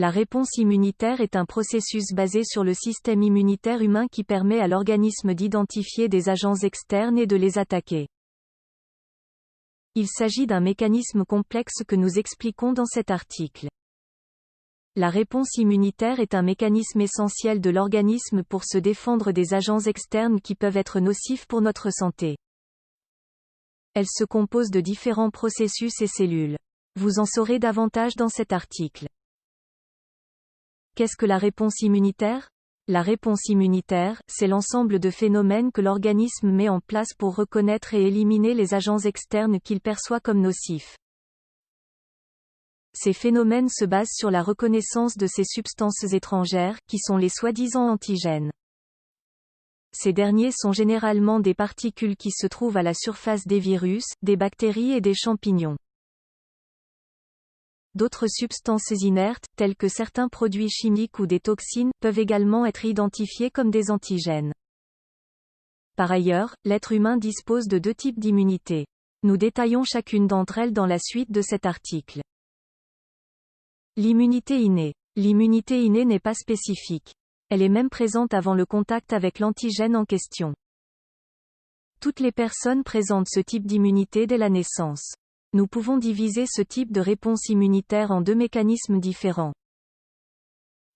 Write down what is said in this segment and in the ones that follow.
La réponse immunitaire est un processus basé sur le système immunitaire humain qui permet à l'organisme d'identifier des agents externes et de les attaquer. Il s'agit d'un mécanisme complexe que nous expliquons dans cet article. La réponse immunitaire est un mécanisme essentiel de l'organisme pour se défendre des agents externes qui peuvent être nocifs pour notre santé. Elle se compose de différents processus et cellules. Vous en saurez davantage dans cet article. Qu'est-ce que la réponse immunitaire ? La réponse immunitaire, c'est l'ensemble de phénomènes que l'organisme met en place pour reconnaître et éliminer les agents externes qu'il perçoit comme nocifs. Ces phénomènes se basent sur la reconnaissance de ces substances étrangères, qui sont les soi-disant antigènes. Ces derniers sont généralement des particules qui se trouvent à la surface des virus, des bactéries et des champignons. D'autres substances inertes, telles que certains produits chimiques ou des toxines, peuvent également être identifiées comme des antigènes. Par ailleurs, l'être humain dispose de deux types d'immunité. Nous détaillons chacune d'entre elles dans la suite de cet article. L'immunité innée. L'immunité innée n'est pas spécifique. Elle est même présente avant le contact avec l'antigène en question. Toutes les personnes présentent ce type d'immunité dès la naissance. Nous pouvons diviser ce type de réponse immunitaire en deux mécanismes différents.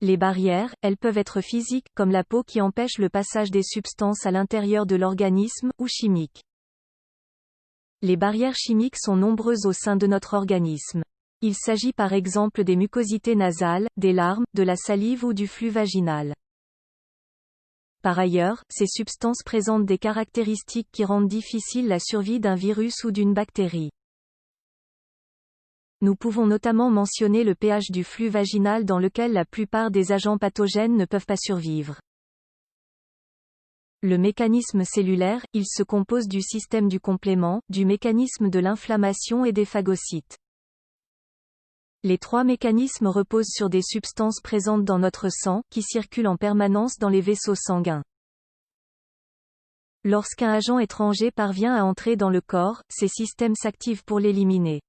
Les barrières, elles peuvent être physiques, comme la peau qui empêche le passage des substances à l'intérieur de l'organisme, ou chimiques. Les barrières chimiques sont nombreuses au sein de notre organisme. Il s'agit par exemple des mucosités nasales, des larmes, de la salive ou du flux vaginal. Par ailleurs, ces substances présentent des caractéristiques qui rendent difficile la survie d'un virus ou d'une bactérie. Nous pouvons notamment mentionner le pH du flux vaginal dans lequel la plupart des agents pathogènes ne peuvent pas survivre. Le mécanisme cellulaire, il se compose du système du complément, du mécanisme de l'inflammation et des phagocytes. Les trois mécanismes reposent sur des substances présentes dans notre sang, qui circulent en permanence dans les vaisseaux sanguins. Lorsqu'un agent étranger parvient à entrer dans le corps, ces systèmes s'activent pour l'éliminer.